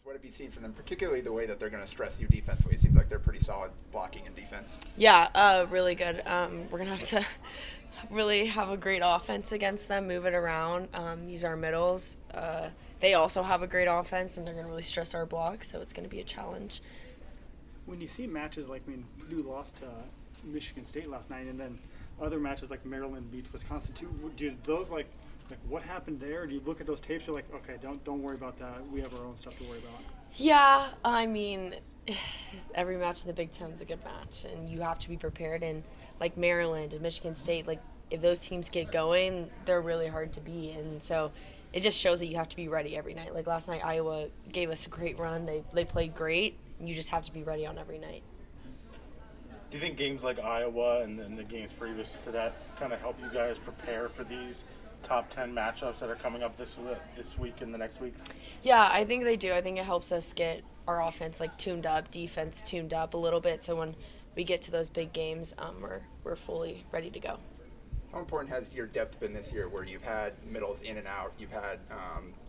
What have you seen from them, particularly the way that they're going to stress you defensively? It seems like they're pretty solid blocking and defense. Yeah, really good. We're going to have to really have a great offense against them, move it around, use our middles. They also have a great offense, and they're going to really stress our block, so it's going to be a challenge. When you see matches like, Purdue lost to Michigan State last night, and then other matches like Maryland beats Wisconsin too, do those like what happened there? Do you look at those tapes, you're like, okay, don't worry about that. We have our own stuff to worry about. Yeah, every match in the Big Ten is a good match, and you have to be prepared. And like Maryland and Michigan State, like if those teams get going, they're really hard to beat. And so it just shows that you have to be ready every night. Like last night, Iowa gave us a great run. They played great. You just have to be ready on every night. Do you think games like Iowa and then the games previous to that kind of help you guys prepare for these top 10 matchups that are coming up this week and the next weeks? Yeah, I think they do. I think it helps us get our offense tuned up, defense tuned up a little bit, so when we get to those big games, we're fully ready to go. How important has your depth been this year, where you've had middles in and out, you've had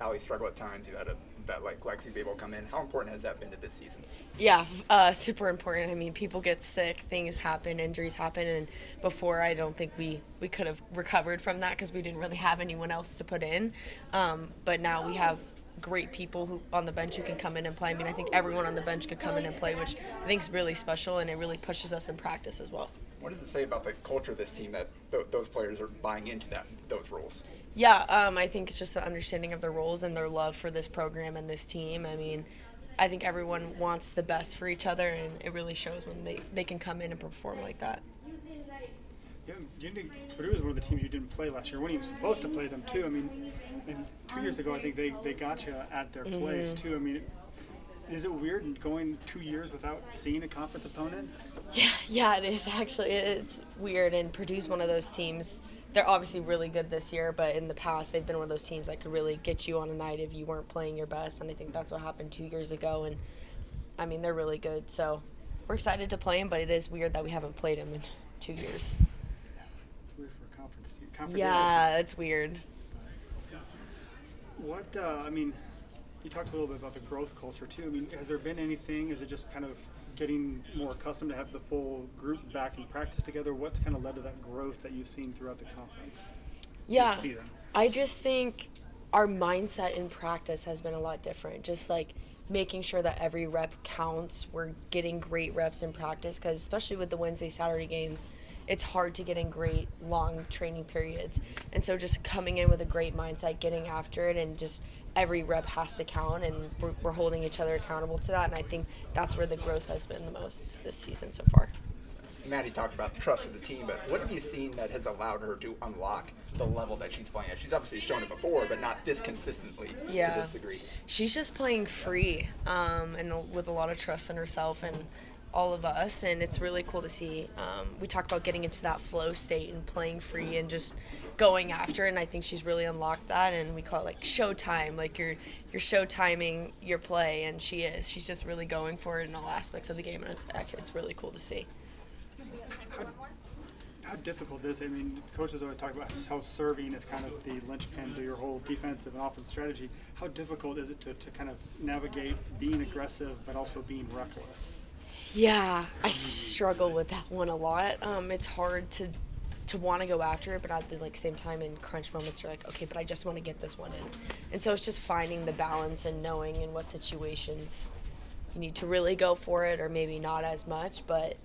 Allie struggle at times, you've had a vet like Lexi be able to come in? How important has that been to this season? Yeah, super important. People get sick, things happen, injuries happen, and before I don't think we could have recovered from that because we didn't really have anyone else to put in. But now we have great people who on the bench who can come in and play. I think everyone on the bench could come in and play, which I think is really special, and it really pushes us in practice as well. What does it say about the culture of this team that those players are buying into those roles? Yeah, I think it's just an understanding of their roles and their love for this program and this team. I think everyone wants the best for each other, and it really shows when they can come in and perform like that. Yeah, Purdue was one of the teams you didn't play last year. When you were supposed to play them too. And 2 years ago, I think they got you at their place too. Is it weird going 2 years without seeing a conference opponent? Yeah, it is actually. It's weird, and Purdue's one of those teams. They're obviously really good this year, but in the past they've been one of those teams that could really get you on a night if you weren't playing your best, and I think that's what happened 2 years ago. And they're really good, so we're excited to play them, but it is weird that we haven't played them in 2 years. Weird for a conference team. Yeah, it's weird. What you talked a little bit about the growth culture too. Has there been anything? Is it just kind of getting more accustomed to have the full group back in practice together? What's kind of led to that growth that you've seen throughout the conference? Yeah, this season? I just think our mindset in practice has been a lot different. Just like making sure that every rep counts. We're getting great reps in practice because especially with the Wednesday, Saturday games, it's hard to get in great long training periods. And so just coming in with a great mindset, getting after it, and just every rep has to count, and we're holding each other accountable to that. And I think that's where the growth has been the most this season so far. Maddie talked about the trust of the team, but what have you seen that has allowed her to unlock the level that she's playing at? She's obviously shown it before, but not this consistently to this degree. She's just playing free and with a lot of trust in herself and all of us, and it's really cool to see. We talk about getting into that flow state and playing free and just going after it, and I think she's really unlocked that, and we call it showtime, you're showtiming your play, and she's just really going for it in all aspects of the game, and it's really cool to see. How difficult is it? Coaches always talk about how serving is kind of the linchpin to your whole defensive and offensive strategy. How difficult is it to kind of navigate being aggressive but also being reckless? Yeah, I struggle with that one a lot. It's hard to want to go after it, but at the same time in crunch moments you're like, okay, but I just want to get this one in. And so it's just finding the balance and knowing in what situations you need to really go for it or maybe not as much. But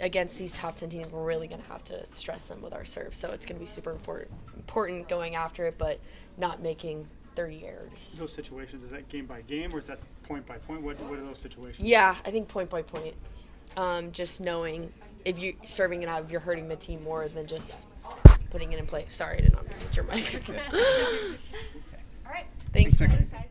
against these top 10 teams, we're really going to have to stress them with our serve. So it's going to be super important going after it, but not making 30 errors. Those situations, is that game by game or is that point by point? What are those situations? Yeah, I think point by point. Just knowing if you're serving it out, if you're hurting the team more than just putting it in play. Sorry, I did not mean to hit your mic. All right. Thanks. Thanks, guys.